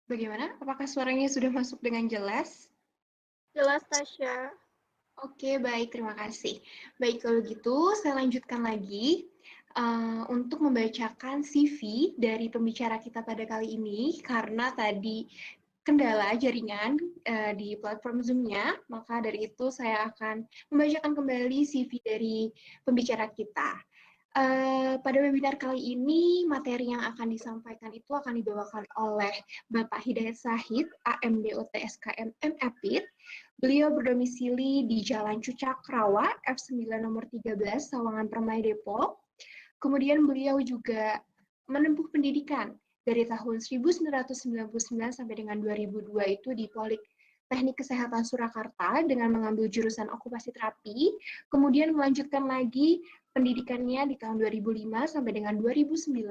Bagaimana? Apakah suaranya sudah masuk dengan jelas? Jelas, Tasya. Oke, baik, terima kasih. Baik, kalau gitu saya lanjutkan lagi untuk membacakan CV dari pembicara kita pada kali ini, karena tadi kendala jaringan di platform Zoom-nya, maka dari itu saya akan membacakan kembali CV dari pembicara kita. Pada webinar kali ini, materi yang akan disampaikan itu akan dibawakan oleh Bapak Hidayat Sahid, AMDOT SKM MFIT. Beliau berdomisili di Jalan Cucak Rawa, F9 nomor 13, Sawangan Permai Depok. Kemudian beliau juga menempuh pendidikan dari tahun 1999 sampai dengan 2002 itu di Teknik Kesehatan Surakarta dengan mengambil jurusan okupasi terapi, kemudian melanjutkan lagi pendidikannya di tahun 2005 sampai dengan 2009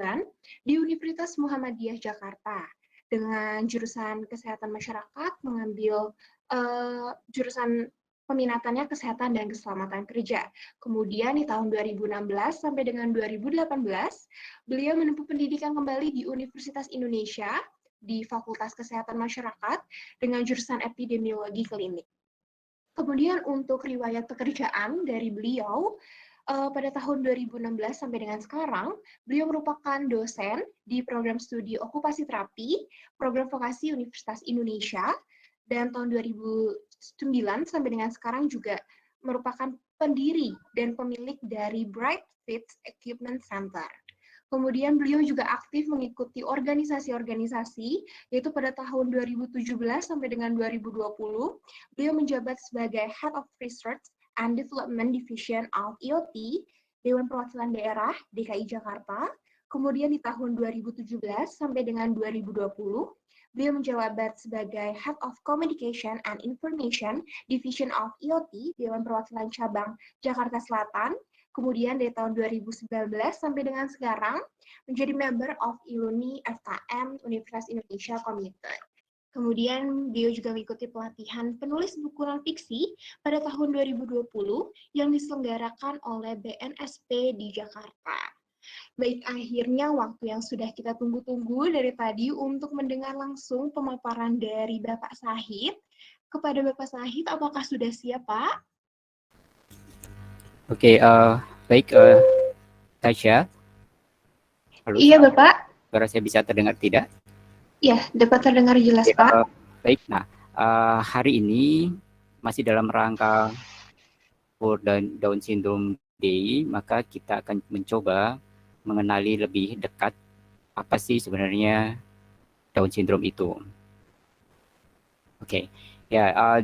di Universitas Muhammadiyah Jakarta dengan jurusan Kesehatan Masyarakat, mengambil jurusan peminatannya Kesehatan dan Keselamatan Kerja. Kemudian di tahun 2016 sampai dengan 2018, beliau menempuh pendidikan kembali di Universitas Indonesia di Fakultas Kesehatan Masyarakat dengan jurusan epidemiologi klinik. Kemudian untuk riwayat pekerjaan dari beliau, pada tahun 2016 sampai dengan sekarang, beliau merupakan dosen di program studi okupasi terapi, program vokasi Universitas Indonesia, dan tahun 2009 sampai dengan sekarang juga merupakan pendiri dan pemilik dari Bright Fits Equipment Center. Kemudian beliau juga aktif mengikuti organisasi-organisasi, yaitu pada tahun 2017 sampai dengan 2020, beliau menjabat sebagai Head of Research and Development Division of IoT, Dewan Perwakilan Daerah DKI Jakarta. Kemudian di tahun 2017 sampai dengan 2020, beliau menjabat sebagai Head of Communication and Information Division of IoT, Dewan Perwakilan Cabang Jakarta Selatan. Kemudian dari tahun 2019 sampai dengan sekarang menjadi member of ILUNI FKM Universitas Indonesia Commuter. Kemudian beliau juga mengikuti pelatihan penulis buku non-fiksi pada tahun 2020 yang diselenggarakan oleh BNSP di Jakarta. Baik, akhirnya waktu yang sudah kita tunggu-tunggu dari tadi untuk mendengar langsung pemaparan dari Bapak Sahid. Kepada Bapak Sahid, apakah sudah siap, Pak? Oke, baik, Tasya. Halo, Iya, Bapak. suara saya bisa terdengar tidak? Ya, dapat terdengar jelas, Pak. Baik, nah, hari ini masih dalam rangka World Down Syndrome Day, maka kita akan mencoba mengenali lebih dekat apa sih sebenarnya Down Syndrome itu. Oke, ya,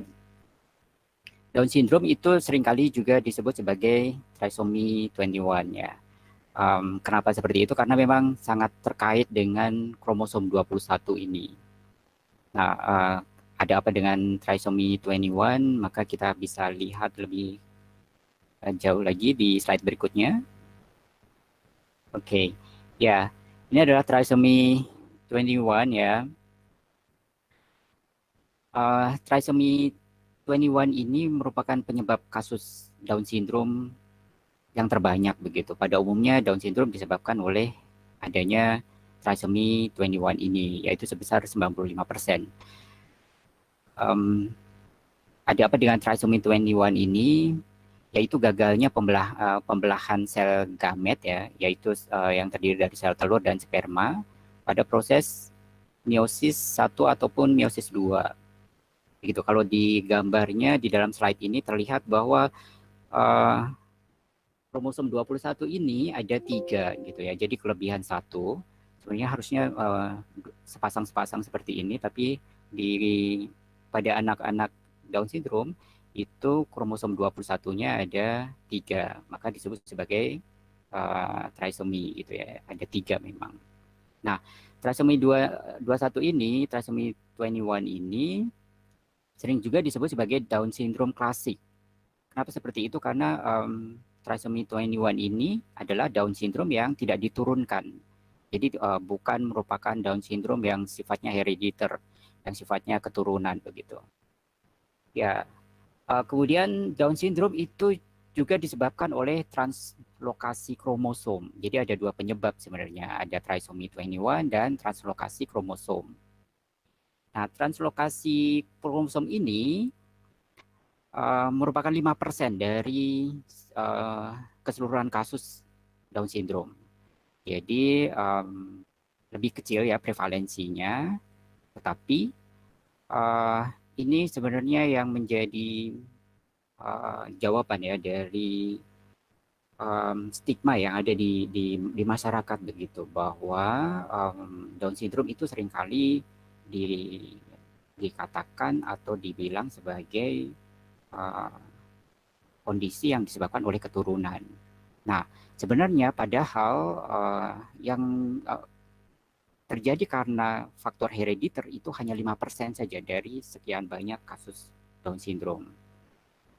Down Syndrome itu seringkali juga disebut sebagai trisomy 21 ya. Kenapa seperti itu? Karena memang sangat terkait dengan kromosom 21 ini. Nah, ada apa dengan trisomy 21? Maka kita bisa lihat lebih jauh lagi di slide berikutnya. Oke, ya, ini adalah trisomy 21 ya. Trisomy 21 ini merupakan penyebab kasus Down syndrome yang terbanyak begitu. Pada umumnya Down syndrome disebabkan oleh adanya trisomy 21 ini, yaitu sebesar 95%. Ada apa dengan trisomy 21 ini? Yaitu gagalnya pembelahan sel gamet ya, yaitu yang terdiri dari sel telur dan sperma pada proses meiosis 1 ataupun meiosis 2. Begitu. Kalau di gambarnya di dalam slide ini terlihat bahwa kromosom 21 ini ada 3 gitu ya. Jadi kelebihan 1 sebenarnya harusnya sepasang-sepasang seperti ini, tapi pada anak-anak Down syndrome itu kromosom 21-nya ada 3, maka disebut sebagai trisomy gitu ya. Ada 3 memang. Nah, trisomy 21 ini, trisomy 21 ini sering juga disebut sebagai Down syndrome klasik. Kenapa seperti itu? Karena trisomy 21 ini adalah Down syndrome yang tidak diturunkan. Jadi bukan merupakan Down syndrome yang sifatnya herediter, yang sifatnya keturunan begitu. Ya, kemudian Down syndrome itu juga disebabkan oleh translokasi kromosom. Jadi ada 2 penyebab sebenarnya, ada trisomy 21 dan translokasi kromosom. Nah, translokasi kromosom ini merupakan 5% dari keseluruhan kasus Down syndrome. Jadi lebih kecil ya prevalensinya, tetapi ini sebenarnya yang menjadi jawaban ya dari stigma yang ada di masyarakat begitu, bahwa Down syndrome itu seringkali dikatakan atau dibilang sebagai kondisi yang disebabkan oleh keturunan. Nah, sebenarnya padahal yang terjadi karena faktor herediter itu hanya 5% saja dari sekian banyak kasus Down syndrome.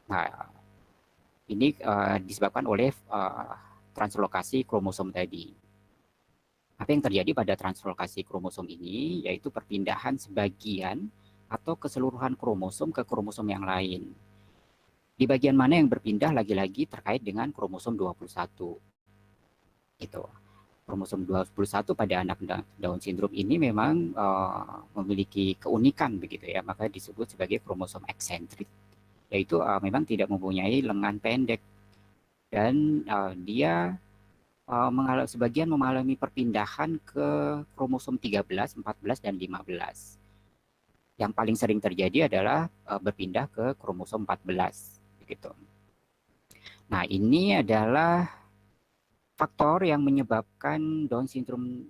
Nah, ini disebabkan oleh translokasi kromosom tadi. Apa yang terjadi pada translokasi kromosom ini yaitu perpindahan sebagian atau keseluruhan kromosom ke kromosom yang lain. Di bagian mana yang berpindah lagi-lagi terkait dengan kromosom 21. Gitu. Kromosom 21 pada anak Down syndrome ini memang memiliki keunikan begitu ya, maka disebut sebagai kromosom eksentrik, yaitu memang tidak mempunyai lengan pendek dan dia sebagian mengalami perpindahan ke kromosom 13, 14 dan 15. Yang paling sering terjadi adalah berpindah ke kromosom 14 begitu. Nah, ini adalah faktor yang menyebabkan Down syndrome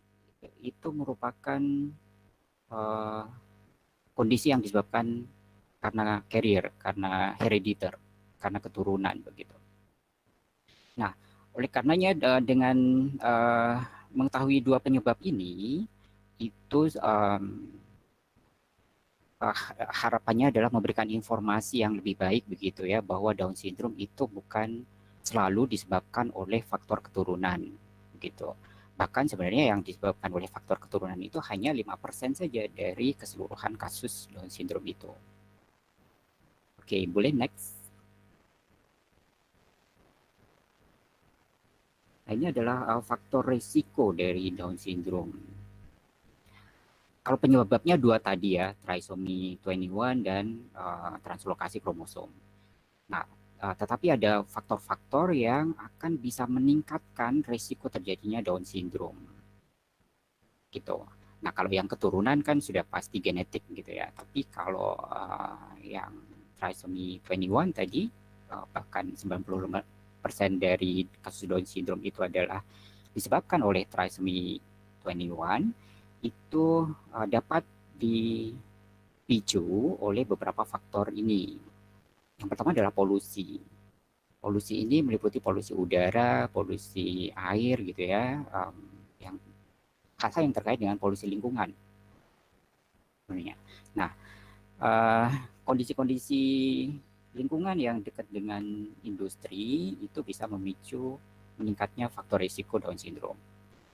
itu merupakan kondisi yang disebabkan karena carrier, karena herediter, karena keturunan begitu. Nah, oleh karenanya dengan mengetahui dua penyebab ini, itu harapannya adalah memberikan informasi yang lebih baik begitu ya, bahwa Down syndrome itu bukan selalu disebabkan oleh faktor keturunan begitu. Bahkan sebenarnya yang disebabkan oleh faktor keturunan itu hanya 5% saja dari keseluruhan kasus Down syndrome itu. Oke, boleh next. Nah, ini adalah faktor risiko dari Down syndrome. Kalau penyebabnya dua tadi ya, trisomy 21 dan translokasi kromosom. Nah, tetapi ada faktor-faktor yang akan bisa meningkatkan risiko terjadinya Down syndrome. Gitu. Nah, kalau yang keturunan kan sudah pasti genetik gitu ya. Tapi kalau yang trisomy 21 tadi, bahkan 95% dari kasus Down syndrome itu adalah disebabkan oleh trisomy 21, itu dapat dipicu oleh beberapa faktor ini. Yang pertama adalah polusi. Polusi ini meliputi polusi udara, polusi air gitu ya, yang hal-hal yang terkait dengan polusi lingkungan. Nah, kondisi-kondisi lingkungan yang dekat dengan industri itu bisa memicu meningkatnya faktor risiko Down syndrome.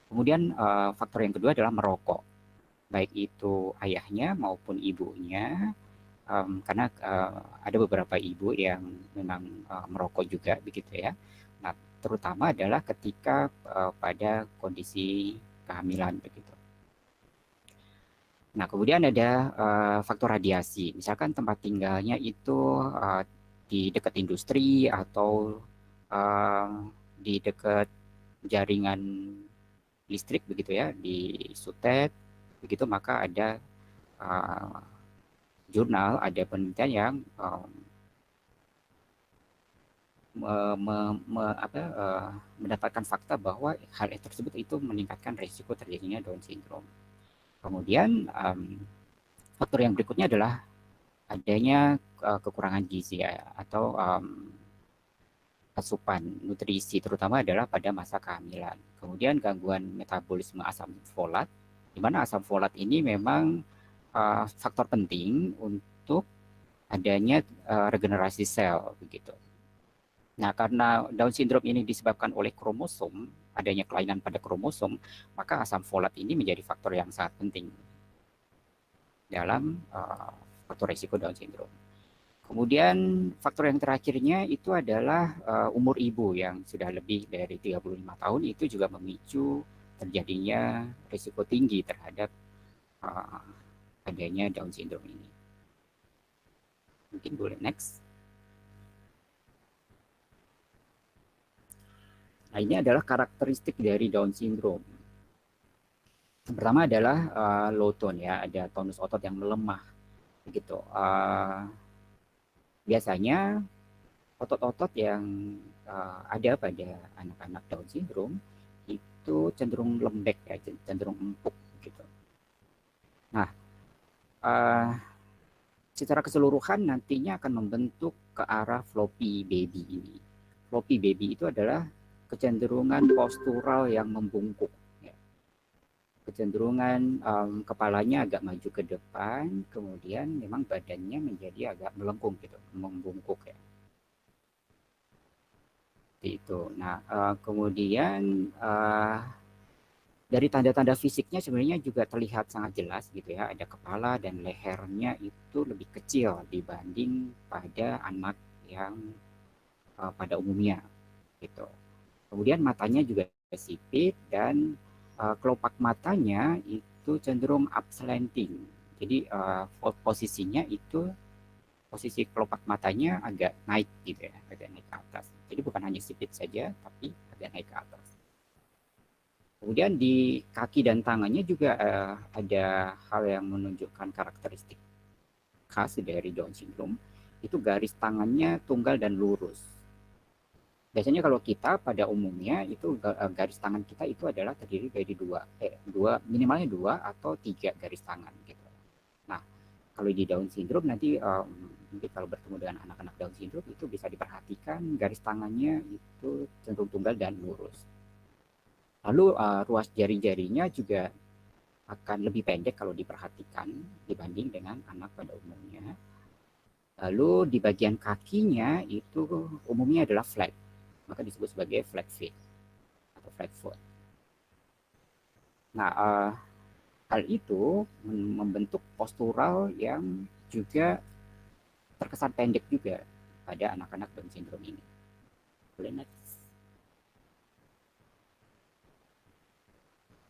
Kemudian faktor yang kedua adalah merokok, baik itu ayahnya maupun ibunya, karena ada beberapa ibu yang memang merokok juga begitu ya. Nah, terutama adalah ketika pada kondisi kehamilan begitu. Nah, kemudian ada faktor radiasi, misalkan tempat tinggalnya itu di dekat industri atau di dekat jaringan listrik begitu ya, di sutet begitu, maka ada jurnal, ada penelitian yang mendapatkan fakta bahwa hal tersebut itu meningkatkan risiko terjadinya Down syndrome. Kemudian faktor yang berikutnya adalah adanya kekurangan gizi ya, atau asupan nutrisi, terutama adalah pada masa kehamilan. Kemudian gangguan metabolisme asam folat, di mana asam folat ini memang faktor penting untuk adanya regenerasi sel begitu. Nah, karena Down syndrome ini disebabkan oleh kromosom, adanya kelainan pada kromosom, maka asam folat ini menjadi faktor yang sangat penting dalam faktor risiko Down syndrome. Kemudian faktor yang terakhirnya itu adalah umur ibu yang sudah lebih dari 35 tahun, itu juga memicu terjadinya risiko tinggi terhadap adanya Down syndrome ini. Mungkin boleh next. Nah, ini adalah karakteristik dari Down syndrome. Yang pertama adalah low tone ya, ada tonus otot yang melemah begitu. Biasanya otot-otot yang ada pada anak-anak Down syndrome itu cenderung lembek ya, cenderung empuk gitu. Nah, secara keseluruhan nantinya akan membentuk ke arah floppy baby ini. Floppy baby itu adalah kecenderungan postural yang membungkuk. Ya. Kecenderungan kepalanya agak maju ke depan, kemudian memang badannya menjadi agak melengkung gitu, membungkuk ya. Itu. Nah, kemudian dari tanda-tanda fisiknya sebenarnya juga terlihat sangat jelas gitu ya. Ada kepala dan lehernya itu lebih kecil dibanding pada anak yang pada umumnya gitu. Kemudian matanya juga sipit dan kelopak matanya itu cenderung upslanting. Jadi posisinya itu posisi kelopak matanya agak naik gitu ya, agak naik ke atas. Jadi bukan hanya sipit saja, tapi agak naik ke atas. Kemudian di kaki dan tangannya juga ada hal yang menunjukkan karakteristik khas dari Down syndrome. Itu garis tangannya tunggal dan lurus. Biasanya kalau kita pada umumnya itu garis tangan kita itu adalah terdiri dari dua minimalnya 2 atau 3 garis tangan gitu. Nah, kalau di Down syndrome nanti mungkin kalau bertemu dengan anak-anak Down syndrome itu bisa diperhatikan garis tangannya itu cenderung tunggal dan lurus. Lalu ruas jari-jarinya juga akan lebih pendek kalau diperhatikan dibanding dengan anak pada umumnya. Lalu di bagian kakinya itu umumnya adalah flat, maka disebut sebagai flat feet atau flat foot. Nah, hal itu membentuk postural yang juga terkesan pendek juga pada anak-anak Down syndrome ini. Boleh next.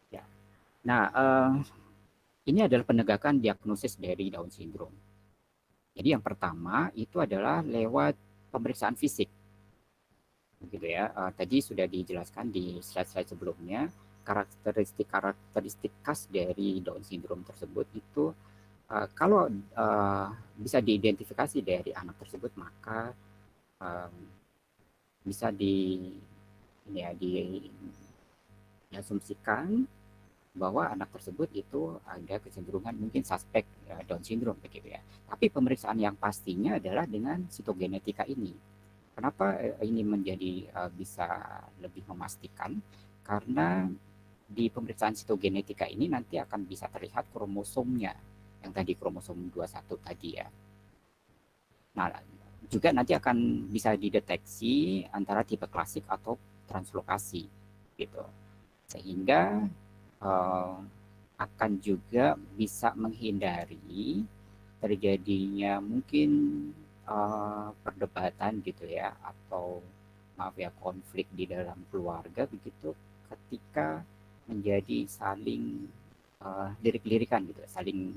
Ya. Nah, ini adalah penegakan diagnosis dari Down syndrome. Jadi yang pertama itu adalah lewat pemeriksaan fisik. Begitu ya. Tadi sudah dijelaskan di slide-slide sebelumnya, karakteristik khas dari Down syndrome tersebut itu kalau bisa diidentifikasi dari anak tersebut, maka bisa diasumsikan bahwa anak tersebut itu ada kecenderungan mungkin suspek Down syndrome begitu ya. Tapi pemeriksaan yang pastinya adalah dengan sitogenetika ini. Kenapa ini menjadi bisa lebih memastikan? Karena di pemeriksaan sitogenetika ini nanti akan bisa terlihat kromosomnya yang tadi kromosom 21 tadi ya. Nah, juga nanti akan bisa dideteksi antara tipe klasik atau translokasi gitu. Sehingga akan juga bisa menghindari terjadinya mungkin perdebatan gitu ya, atau maaf ya konflik di dalam keluarga begitu ketika menjadi saling lirik-lirikan gitu, saling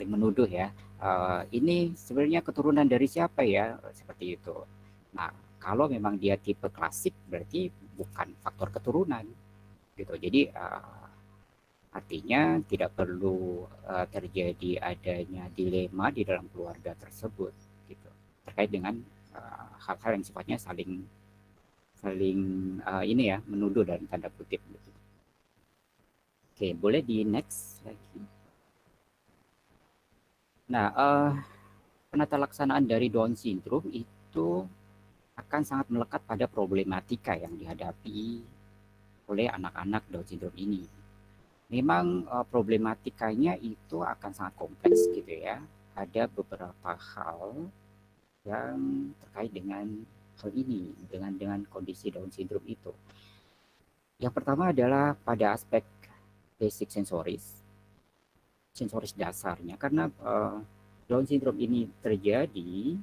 menuduh ya. Ini sebenarnya keturunan dari siapa ya, seperti itu. Nah, kalau memang dia tipe klasik berarti bukan faktor keturunan gitu. Jadi artinya tidak perlu terjadi adanya dilema di dalam keluarga tersebut gitu, terkait dengan hal-hal yang sifatnya saling ini ya, menuduh dalam tanda kutip gitu. Oke, boleh di next lagi. Nah, penata laksanaan dari Down syndrome itu akan sangat melekat pada problematika yang dihadapi oleh anak-anak Down syndrome ini. Memang problematikanya itu akan sangat kompleks gitu ya. Ada beberapa hal yang terkait dengan hal ini, dengan kondisi Down syndrome itu. Yang pertama adalah pada aspek basic sensoris dasarnya, karena Down syndrome ini terjadi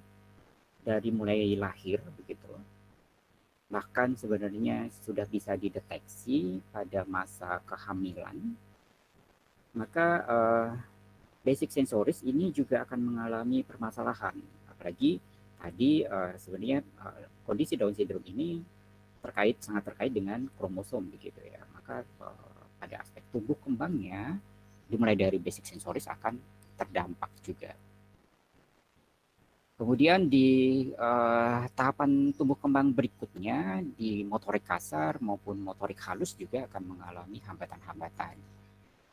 dari mulai lahir begitu. Bahkan sebenarnya sudah bisa dideteksi pada masa kehamilan. Maka basic sensoris ini juga akan mengalami permasalahan. Apalagi tadi sebenarnya kondisi Down syndrome ini sangat terkait dengan kromosom begitu ya. Maka pada aspek tumbuh kembangnya dimulai dari basic sensoris akan terdampak juga. Kemudian di tahapan tumbuh kembang berikutnya di motorik kasar maupun motorik halus juga akan mengalami hambatan-hambatan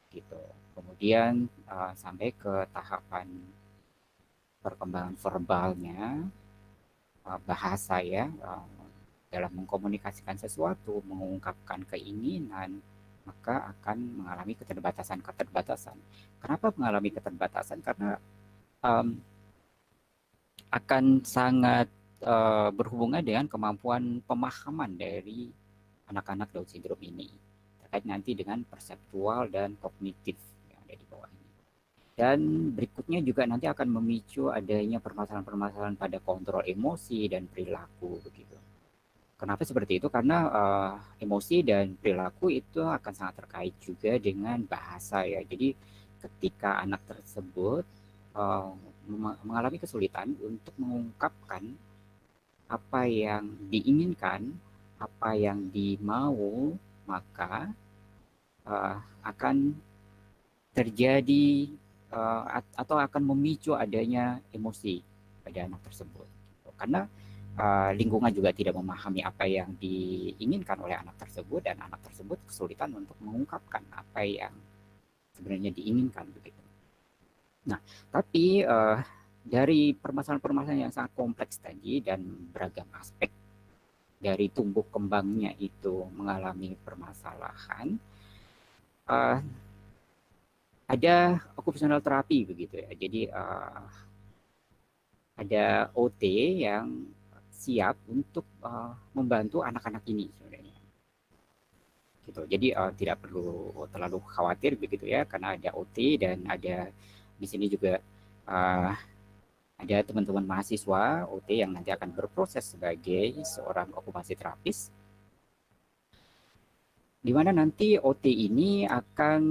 gitu. Kemudian sampai ke tahapan perkembangan verbalnya, bahasa ya, dalam mengkomunikasikan sesuatu, mengungkapkan keinginan, maka akan mengalami keterbatasan. Kenapa mengalami keterbatasan? Karena akan sangat berhubungan dengan kemampuan pemahaman dari anak-anak Down syndrome ini terkait nanti dengan perseptual dan kognitif yang ada di bawah ini. Dan berikutnya juga nanti akan memicu adanya permasalahan-permasalahan pada kontrol emosi dan perilaku begitu. Kenapa seperti itu? Karena emosi dan perilaku itu akan sangat terkait juga dengan bahasa ya. Jadi ketika anak tersebut mengalami kesulitan untuk mengungkapkan apa yang diinginkan, apa yang dimau, maka akan terjadi atau akan memicu adanya emosi pada anak tersebut. Karena lingkungan juga tidak memahami apa yang diinginkan oleh anak tersebut dan anak tersebut kesulitan untuk mengungkapkan apa yang sebenarnya diinginkan begitu. Nah, tapi dari permasalahan-permasalahan yang sangat kompleks tadi dan beragam aspek dari tumbuh kembangnya itu mengalami permasalahan, ada occupational therapy begitu ya. Jadi ada OT yang siap untuk membantu anak-anak ini sebenarnya. Gitu. Jadi tidak perlu terlalu khawatir begitu ya, karena ada OT dan ada di sini juga ada teman-teman mahasiswa OT yang nanti akan berproses sebagai seorang okupasi terapis, di mana nanti OT ini akan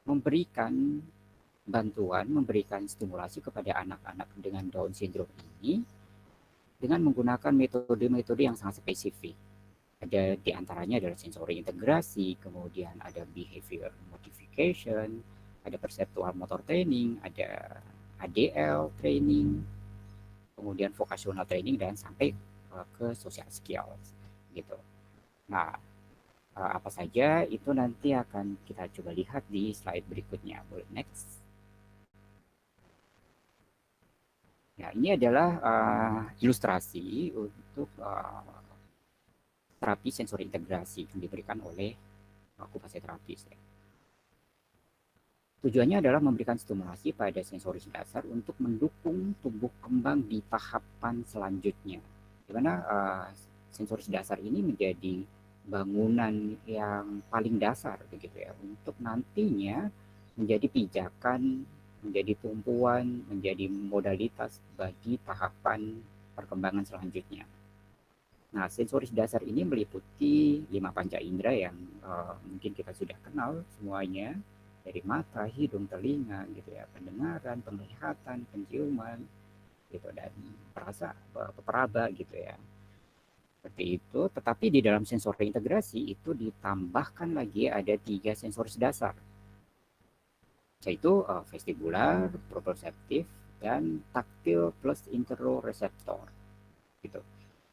memberikan bantuan, memberikan stimulasi kepada anak-anak dengan Down syndrome ini dengan menggunakan metode-metode yang sangat spesifik. Ada di antaranya adalah sensori integrasi, kemudian ada behavior modification, ada perceptual motor training, ada ADL training, kemudian vocational training, dan sampai ke social skills gitu. Nah, apa saja itu nanti akan kita coba lihat di slide berikutnya. Boleh next. Ya, ini adalah ilustrasi untuk terapi sensori integrasi yang diberikan oleh okupasi terapis. Ya. Tujuannya adalah memberikan stimulasi pada sensoris dasar untuk mendukung tumbuh kembang di tahapan selanjutnya. Di mana sensoris dasar ini menjadi bangunan yang paling dasar begitu ya, untuk nantinya menjadi pijakan, menjadi tumpuan, menjadi modalitas bagi tahapan perkembangan selanjutnya. Nah, sensoris dasar ini meliputi 5 panca indera yang mungkin kita sudah kenal semuanya, dari mata, hidung, telinga, gitu ya, pendengaran, penglihatan, penciuman, gitu, dan peraba, gitu ya. Seperti itu. Tetapi di dalam sensori integrasi itu ditambahkan lagi ada 3 sensoris dasar, yaitu vestibular, proprioceptif, dan taktil plus interoreseptor. Gitu.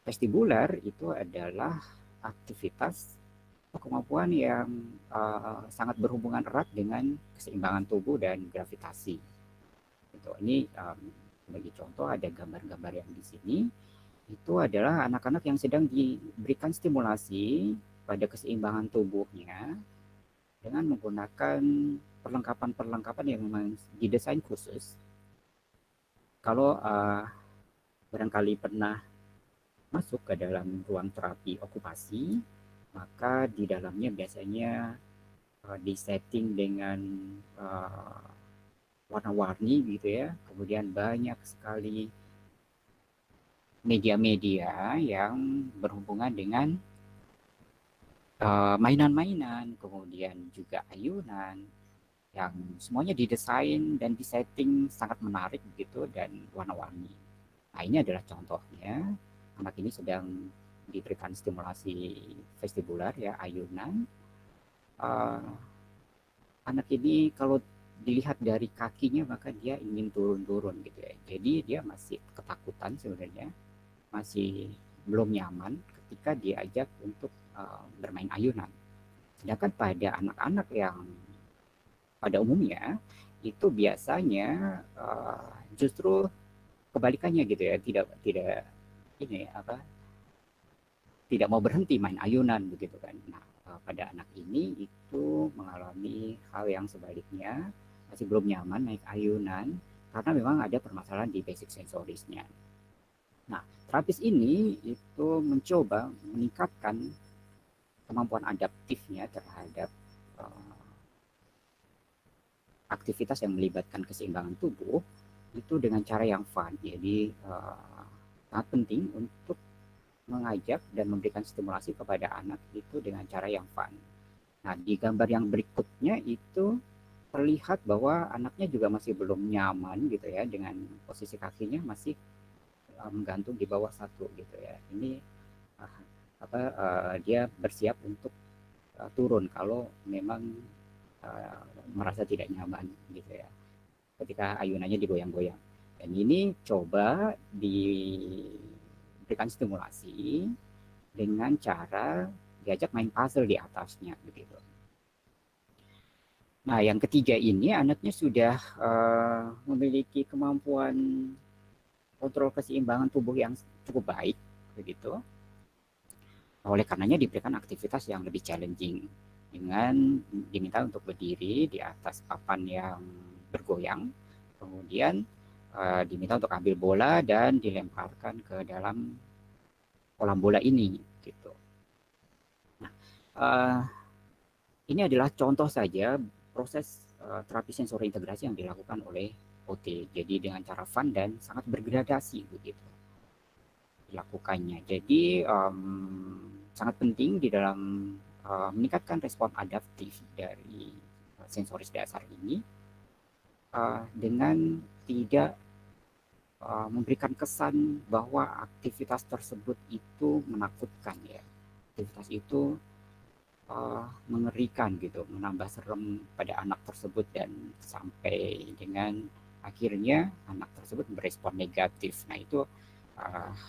Vestibular itu adalah aktivitas kemampuan yang sangat berhubungan erat dengan keseimbangan tubuh dan gravitasi. Gitu. Ini sebagai contoh ada gambar-gambar yang di sini. Itu adalah anak-anak yang sedang diberikan stimulasi pada keseimbangan tubuhnya dengan menggunakan perlengkapan-perlengkapan yang memang didesain khusus. Kalau barangkali pernah masuk ke dalam ruang terapi okupasi, maka di dalamnya biasanya disetting dengan warna-warni gitu ya. Kemudian banyak sekali media-media yang berhubungan dengan mainan-mainan, kemudian juga ayunan, yang semuanya didesain dan disetting sangat menarik begitu dan warna-warni. Nah, ini adalah contohnya. Anak ini sedang diberikan stimulasi vestibular ya, ayunan. Anak ini kalau dilihat dari kakinya maka dia ingin turun-turun gitu ya. Jadi dia masih ketakutan sebenarnya, masih belum nyaman ketika diajak untuk bermain ayunan. Sedangkan pada anak-anak yang pada umumnya itu biasanya justru kebalikannya gitu ya, tidak ini apa, tidak mau berhenti main ayunan begitu kan. Nah, pada anak ini itu mengalami hal yang sebaliknya, masih belum nyaman naik ayunan karena memang ada permasalahan di basic sensorisnya. Nah, terapis ini itu mencoba meningkatkan kemampuan adaptifnya terhadap aktivitas yang melibatkan keseimbangan tubuh itu dengan cara yang fun. Jadi sangat penting untuk mengajak dan memberikan stimulasi kepada anak itu dengan cara yang fun. Nah, di gambar yang berikutnya itu terlihat bahwa anaknya juga masih belum nyaman gitu ya, dengan posisi kakinya masih menggantung di bawah satu gitu ya. Ini dia bersiap untuk turun kalau memang merasa tidak nyaman gitu ya, ketika ayunannya digoyang-goyang. Dan ini coba diberikan stimulasi dengan cara diajak main puzzle di atasnya begitu. Nah, yang ketiga ini anaknya sudah memiliki kemampuan kontrol keseimbangan tubuh yang cukup baik begitu. Oleh karenanya diberikan aktivitas yang lebih challenging dengan diminta untuk berdiri di atas papan yang bergoyang, kemudian diminta untuk ambil bola dan dilemparkan ke dalam kolam bola ini gitu. Nah, ini adalah contoh saja proses terapi sensori integrasi yang dilakukan oleh OT. Jadi dengan cara fun dan sangat bergradasi begitu dilakukannya. Jadi sangat penting di dalam meningkatkan respon adaptif dari sensoris dasar ini dengan tidak memberikan kesan bahwa aktivitas tersebut itu menakutkan ya. Aktivitas itu mengerikan gitu, menambah serem pada anak tersebut dan sampai dengan akhirnya anak tersebut merespon negatif. Nah, itu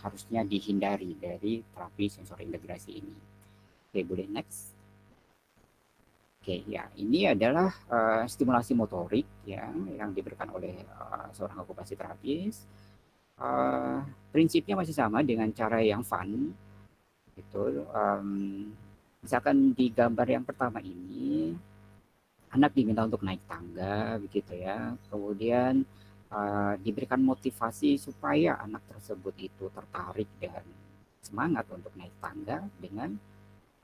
harusnya dihindari dari terapi sensori integrasi ini. Oke, boleh next. Oke, ya ini adalah stimulasi motorik ya yang diberikan oleh seorang okupasi terapis. Prinsipnya masih sama dengan cara yang fun, gitu. Misalkan di gambar yang pertama ini, anak diminta untuk naik tangga, begitu ya. Kemudian diberikan motivasi supaya anak tersebut itu tertarik dan semangat untuk naik tangga dengan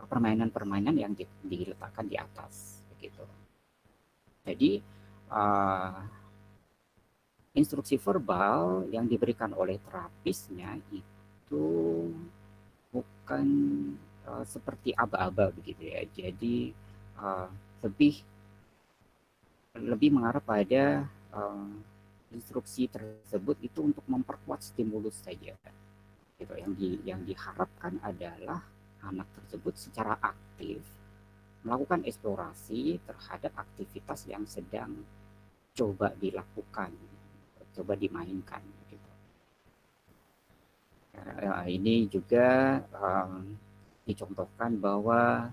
permainan-permainan yang diletakkan di atas, begitu. Jadi instruksi verbal yang diberikan oleh terapisnya itu bukan seperti aba-aba begitu ya. Jadi lebih mengarah pada instruksi tersebut itu untuk memperkuat stimulus saja. Gitu. Yang diharapkan adalah anak tersebut secara aktif melakukan eksplorasi terhadap aktivitas yang sedang coba dilakukan, coba dimainkan. Gitu. Ini juga dicontohkan bahwa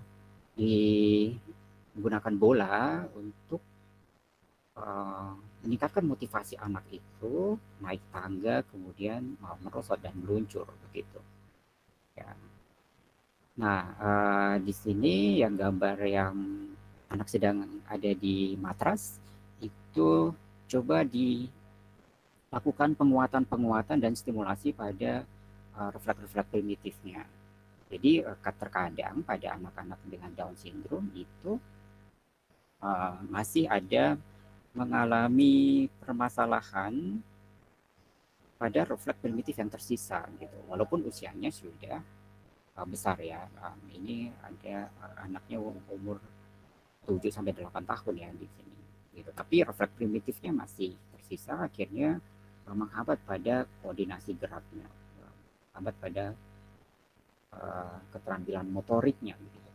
digunakan bola untuk meningkatkan motivasi anak itu naik tangga, kemudian merosot dan meluncur begitu. Ya. Nah, di sini yang gambar yang anak sedang ada di matras itu coba dilakukan penguatan dan stimulasi pada refleks-refleks primitifnya. Jadi terkadang pada anak-anak dengan Down syndrome itu masih ada mengalami permasalahan pada refleks primitif yang tersisa gitu, walaupun usianya sudah besar ya. Ini ada anaknya umur 7 sampai 8 tahun ya di sini. gitu. Tapi refleks primitifnya masih tersisa, akhirnya menghambat pada koordinasi geraknya, menghambat pada keterampilan motoriknya gitu.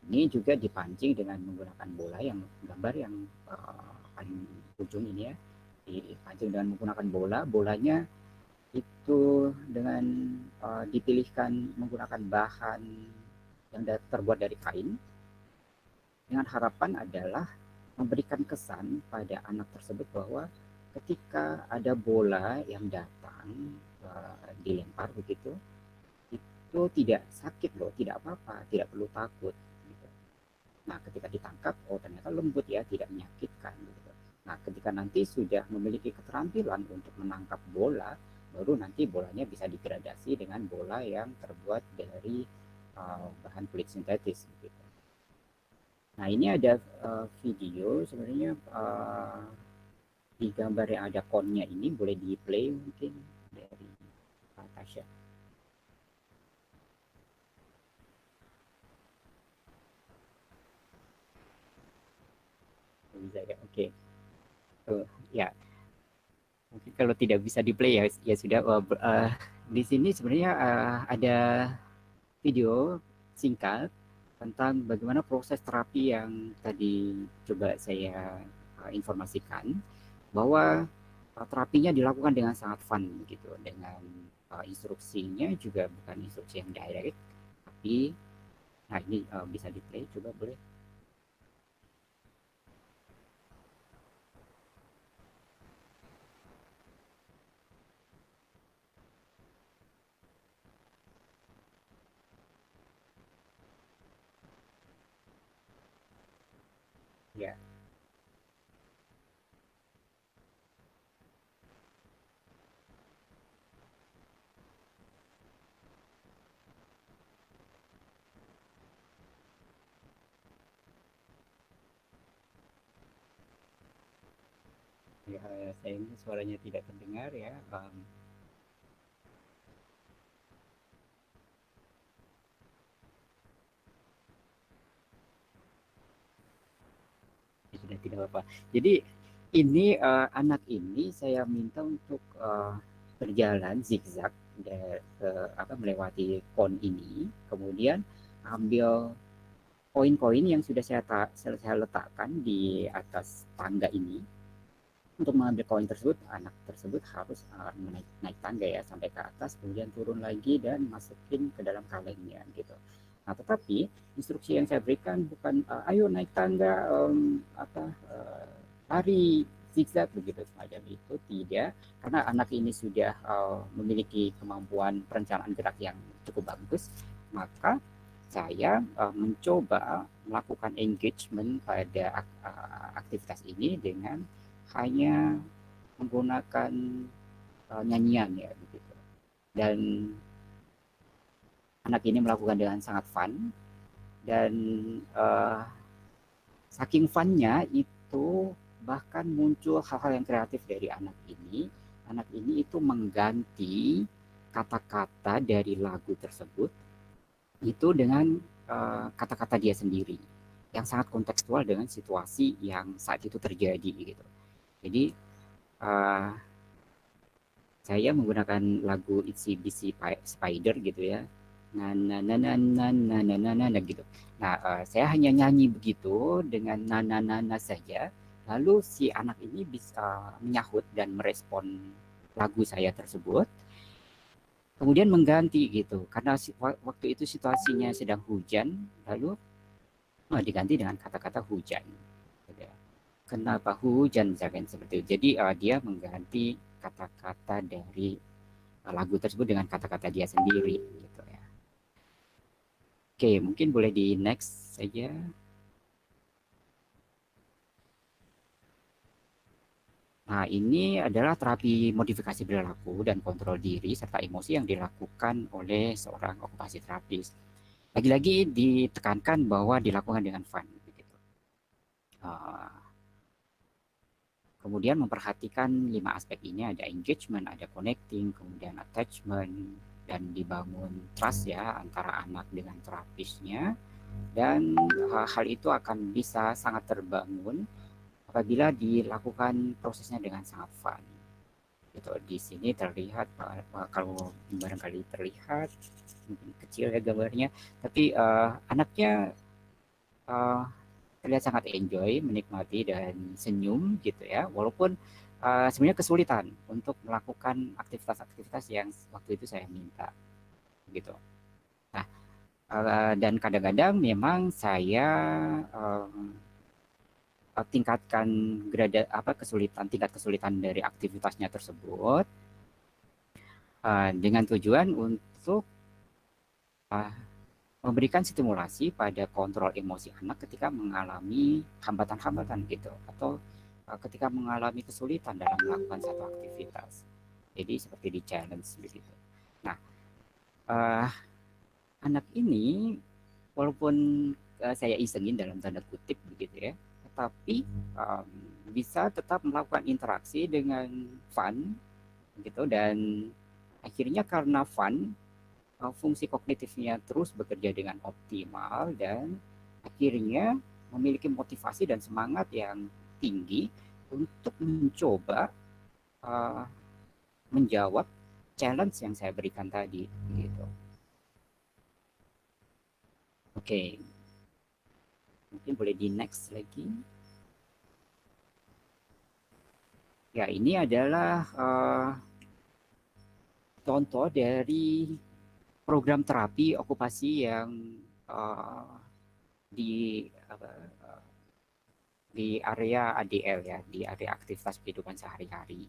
Ini juga dipancing dengan menggunakan bola yang gambar yang paling ujung ini ya, dipancing dengan menggunakan bola. Bolanya itu dengan dipilihkan menggunakan bahan yang terbuat dari kain, dengan harapan adalah memberikan kesan pada anak tersebut bahwa ketika ada bola yang datang dilempar begitu, itu tidak sakit loh, tidak apa-apa, tidak perlu takut gitu. Nah, ketika ditangkap, oh ternyata lembut ya, tidak menyakitkan gitu. Nah, ketika nanti sudah memiliki keterampilan untuk menangkap bola, baru nanti bolanya bisa digradasi dengan bola yang terbuat dari bahan kulit sintetis gitu. Nah, ini ada video sebenarnya di gambar yang ada konnya ini, boleh di play mungkin dari Tasya. Bisa ya, oke. Ya, mungkin kalau tidak bisa di play ya sudah. Di sini sebenarnya ada video singkat tentang bagaimana proses terapi yang tadi coba saya informasikan, bahwa terapinya dilakukan dengan sangat fun gitu, dengan instruksinya juga bukan instruksi yang direct, tapi nah ini bisa di play, coba boleh. Ya. Ya, sayangnya suaranya tidak terdengar ya. Sudah tidak apa-apa. Jadi ini anak ini saya minta untuk berjalan zigzag melewati kon ini, kemudian ambil koin-koin yang sudah saya letakkan di atas tangga ini. Untuk mengambil koin tersebut, anak tersebut harus naik tangga ya sampai ke atas, kemudian turun lagi dan masukin ke dalam kalengnya gitu. Nah, tetapi instruksi yang saya berikan bukan ayo naik tangga, lari zigzag begitu semacam itu, tidak, karena anak ini sudah memiliki kemampuan perencanaan gerak yang cukup bagus, maka saya mencoba melakukan engagement pada aktivitas ini dengan hanya menggunakan nyanyian ya begitu. Dan anak ini melakukan dengan sangat fun, dan saking funnya itu bahkan muncul hal-hal yang kreatif dari anak ini. Anak ini itu mengganti kata-kata dari lagu tersebut itu dengan kata-kata dia sendiri yang sangat kontekstual dengan situasi yang saat itu terjadi gitu. Jadi saya menggunakan lagu Itsy Bitsy Spider gitu ya, na gitu. Nah, saya hanya nyanyi begitu dengan na saja, lalu si anak ini bisa menyahut dan merespon lagu saya tersebut, kemudian mengganti gitu, karena waktu itu situasinya sedang hujan, lalu diganti dengan kata-kata hujan. Kenapa hujan, misalkan seperti itu. Jadi dia mengganti kata-kata dari lagu tersebut dengan kata-kata dia sendiri gitu ya. Oke, mungkin boleh di next saja. Nah, ini adalah terapi modifikasi perilaku dan kontrol diri serta emosi yang dilakukan oleh seorang okupasi terapis. Lagi-lagi ditekankan bahwa dilakukan dengan fun begitu. Kemudian memperhatikan 5 aspek ini, ada engagement, ada connecting, kemudian attachment, dan dibangun trust ya antara anak dengan terapisnya. Dan hal itu akan bisa sangat terbangun apabila dilakukan prosesnya dengan sangat fun. Gitu. Di sini terlihat kalau barangkali terlihat mungkin kecil ya gambarnya, tapi anaknya terlihat sangat enjoy, menikmati dan senyum gitu ya, walaupun sebenarnya kesulitan untuk melakukan aktivitas-aktivitas yang waktu itu saya minta gitu. Nah, dan kadang-kadang memang saya tingkatkan tingkat kesulitan dari aktivitasnya tersebut dengan tujuan untuk memberikan stimulasi pada kontrol emosi anak ketika mengalami hambatan-hambatan gitu, atau ketika mengalami kesulitan dalam melakukan satu aktivitas. Jadi seperti di challenge begitu. Nah, anak ini walaupun saya isengin dalam tanda kutip begitu ya, tetapi bisa tetap melakukan interaksi dengan fun gitu, dan akhirnya karena fun fungsi kognitifnya terus bekerja dengan optimal dan akhirnya memiliki motivasi dan semangat yang tinggi untuk mencoba menjawab challenge yang saya berikan tadi gitu. Oke. Mungkin boleh di next lagi. Ya, ini adalah contoh dari program terapi okupasi yang di area ADL ya, di area aktivitas kehidupan sehari-hari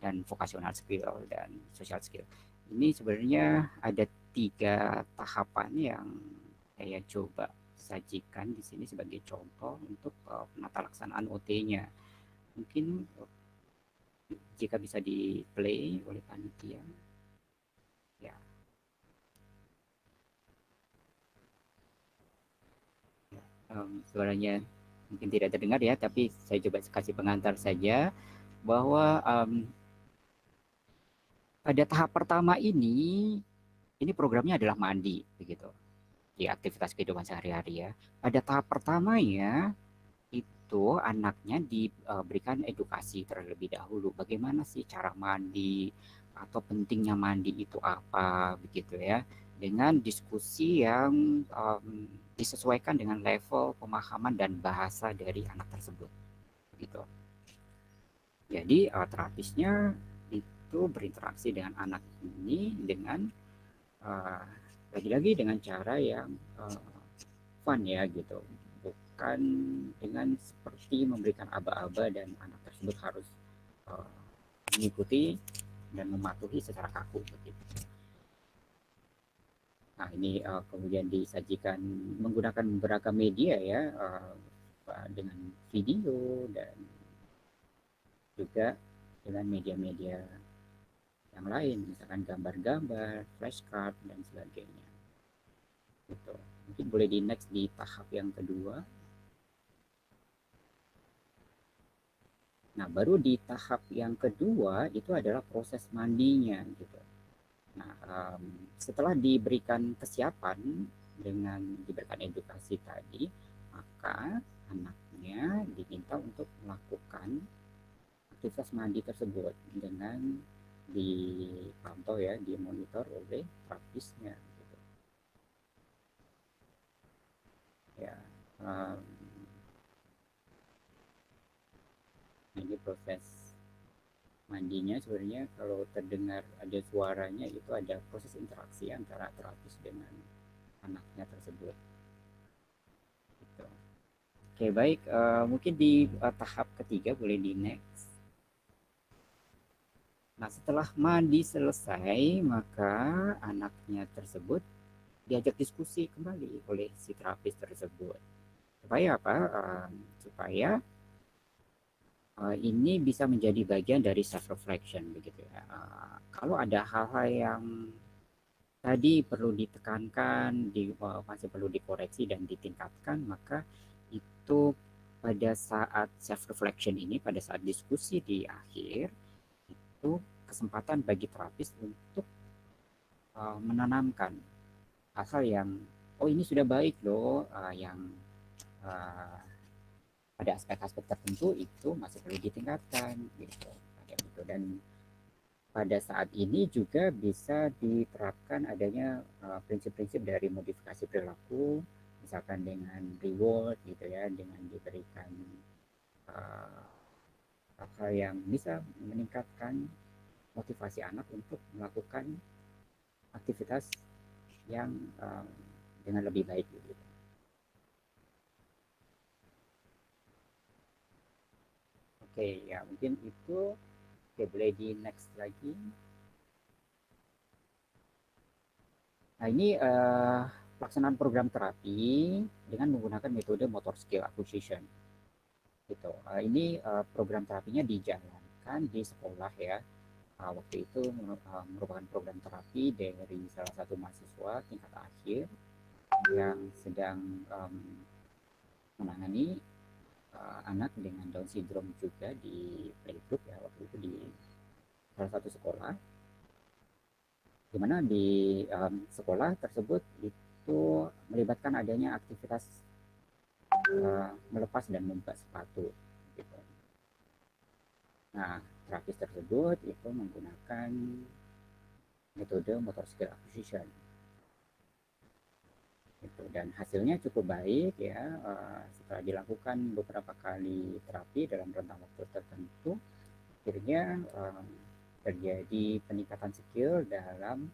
dan vocational skill dan social skill. Ini sebenarnya ada 3 tahapan yang saya coba sajikan di sini sebagai contoh untuk penata laksanaan OT-nya. Mungkin jika bisa di play oleh panitia. Ya. Suaranya mungkin tidak terdengar ya, tapi saya coba kasih pengantar saja bahwa pada tahap pertama ini programnya adalah mandi begitu di aktivitas kehidupan sehari-hari ya. Pada tahap pertamanya itu anaknya diberikan edukasi terlebih dahulu, bagaimana sih cara mandi atau pentingnya mandi itu apa begitu ya, dengan diskusi yang disesuaikan dengan level pemahaman dan bahasa dari anak tersebut gitu. Jadi terapisnya itu berinteraksi dengan anak ini dengan lagi-lagi dengan cara yang fun ya gitu, bukan dengan seperti memberikan aba-aba dan anak tersebut harus mengikuti dan mematuhi secara kaku begitu. Nah, ini kemudian disajikan menggunakan beragam media ya, dengan video dan juga dengan media-media yang lain, misalkan gambar-gambar, flashcard dan sebagainya. Gitu. Mungkin boleh di next di tahap yang kedua. Nah, baru di tahap yang kedua itu adalah proses mandinya gitu. Nah, setelah diberikan kesiapan dengan diberikan edukasi tadi, maka anaknya diminta untuk melakukan aktivitas mandi tersebut dengan dipantau ya, dimonitor oleh terapisnya gitu. Ya, ini proses mandinya sebenarnya kalau terdengar ada suaranya itu ada proses interaksi antara terapis dengan anaknya tersebut gitu. Oke, baik, mungkin di tahap ketiga boleh di next. Nah, setelah mandi selesai maka anaknya tersebut diajak diskusi kembali oleh si terapis tersebut supaya apa, supaya ini bisa menjadi bagian dari self reflection begitu ya. Kalau ada hal-hal yang tadi perlu ditekankan, masih perlu dikoreksi dan ditingkatkan, maka itu pada saat self reflection ini, pada saat diskusi di akhir itu kesempatan bagi terapis untuk menanamkan hal-hal yang oh ini sudah baik loh, yang pada aspek-aspek tertentu itu masih perlu ditingkatkan gitu. Dan pada saat ini juga bisa diterapkan adanya prinsip-prinsip dari modifikasi perilaku, misalkan dengan reward gitu ya, dengan diberikan hal-hal yang bisa meningkatkan motivasi anak untuk melakukan aktivitas yang dengan lebih baik gitu. Oke, ya mungkin itu. Oke, boleh di next lagi. Nah, ini pelaksanaan program terapi dengan menggunakan metode motor skill acquisition. Gitu. Ini program terapinya dijalankan di sekolah ya. Waktu itu merupakan program terapi dari salah satu mahasiswa tingkat akhir yang sedang menangani anak dengan Down syndrome juga di playgroup ya, waktu itu di salah satu sekolah, di mana di sekolah tersebut itu melibatkan adanya aktivitas melepas dan membuka sepatu gitu. Nah, terapis tersebut itu menggunakan metode motor skill acquisition gitu, dan hasilnya cukup baik ya. Setelah dilakukan beberapa kali terapi dalam rentang waktu tertentu, akhirnya terjadi peningkatan skill dalam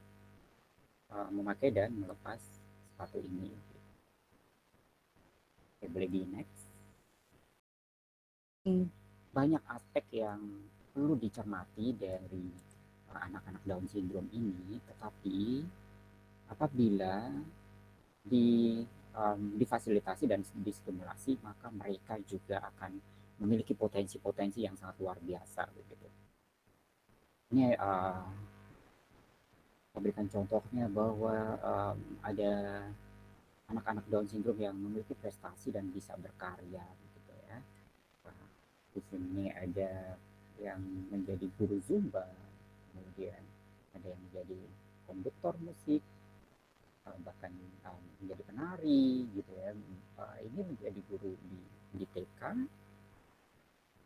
memakai dan melepas sepatu ini. Oke, boleh di next. Banyak aspek yang perlu dicermati dari anak-anak Down syndrome ini, tetapi apabila difasilitasi dan distimulasi, maka mereka juga akan memiliki potensi-potensi yang sangat luar biasa begitu. Ini memberikan contohnya bahwa ada anak-anak Down syndrome yang memiliki prestasi dan bisa berkarya gitu ya. Di sini ada yang menjadi guru Zumba, kemudian ada yang menjadi konduktor musik, bahkan menjadi penari gitu ya. Ini menjadi guru di TK,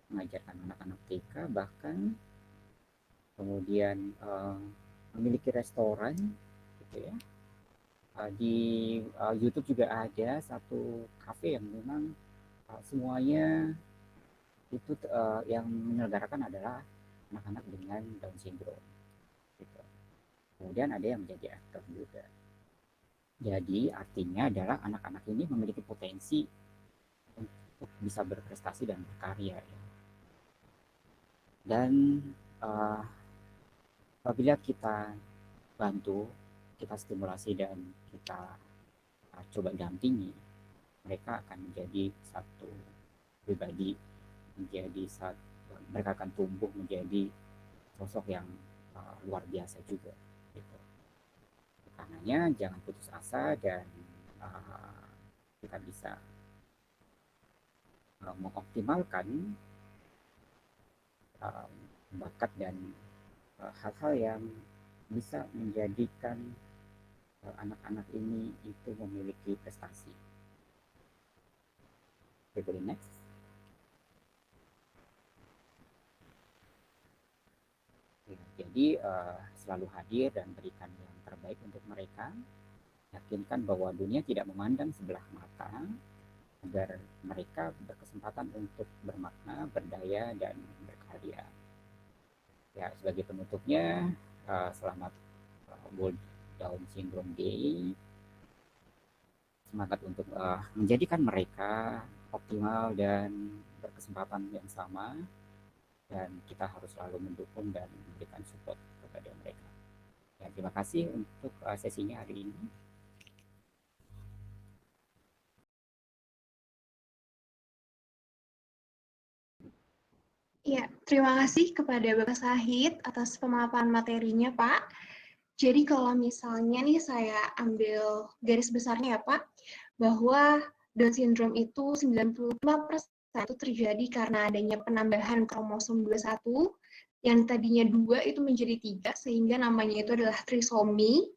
mengajarkan anak-anak TK, bahkan kemudian memiliki restoran gitu ya. Di YouTube juga ada satu kafe yang memang semuanya itu yang menyelenggarakan adalah anak-anak dengan Down syndrome gitu. Kemudian ada yang menjadi aktor juga. Jadi artinya adalah anak-anak ini memiliki potensi untuk bisa berprestasi dan berkarya ya. Dan apabila kita bantu, kita stimulasi dan kita coba dampingi, mereka akan menjadi satu pribadi, mereka akan tumbuh menjadi sosok yang luar biasa juga gitu. Karenanya jangan putus asa dan kita bisa mengoptimalkan bakat dan hal-hal yang bisa menjadikan anak-anak ini itu memiliki prestasi. Oke, boleh next. Jadi selalu hadir dan berikan yang terbaik untuk mereka. Yakinkan bahwa dunia tidak memandang sebelah mata, agar mereka berkesempatan untuk bermakna, berdaya, dan berkarya. Ya, sebagai penutupnya, selamat World Down Syndrome Day. Semangat untuk menjadikan mereka optimal dan berkesempatan yang sama, dan kita harus selalu mendukung dan memberikan support kepada mereka. Ya, terima kasih untuk sesinya hari ini. Ya, terima kasih kepada Bapak Sahid atas pemaparan materinya, Pak. Jadi kalau misalnya nih saya ambil garis besarnya ya, Pak, bahwa Down syndrome itu 95% itu terjadi karena adanya penambahan kromosom 21, yang tadinya 2 itu menjadi 3, sehingga namanya itu adalah trisomi.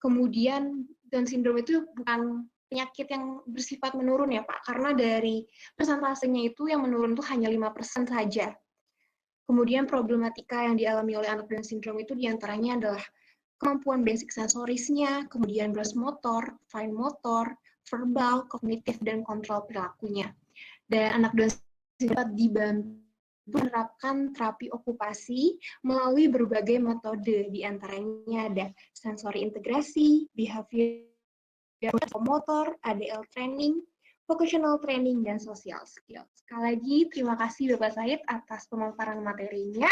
Kemudian Down syndrome itu bukan penyakit yang bersifat menurun ya Pak, karena dari persentasenya itu yang menurun tuh hanya 5% saja. Kemudian problematika yang dialami oleh anak Down syndrome itu diantaranya adalah kemampuan basic sensorisnya, kemudian gross motor, fine motor, verbal, kognitif, dan kontrol perilakunya. Dan anak Down syndrome dapat dibantu menerapkan terapi okupasi melalui berbagai metode, diantaranya ada sensori integrasi, behavior motor, ADL training, vocational training, dan social skill. Sekali lagi, terima kasih Bapak Said atas pemaparan materinya.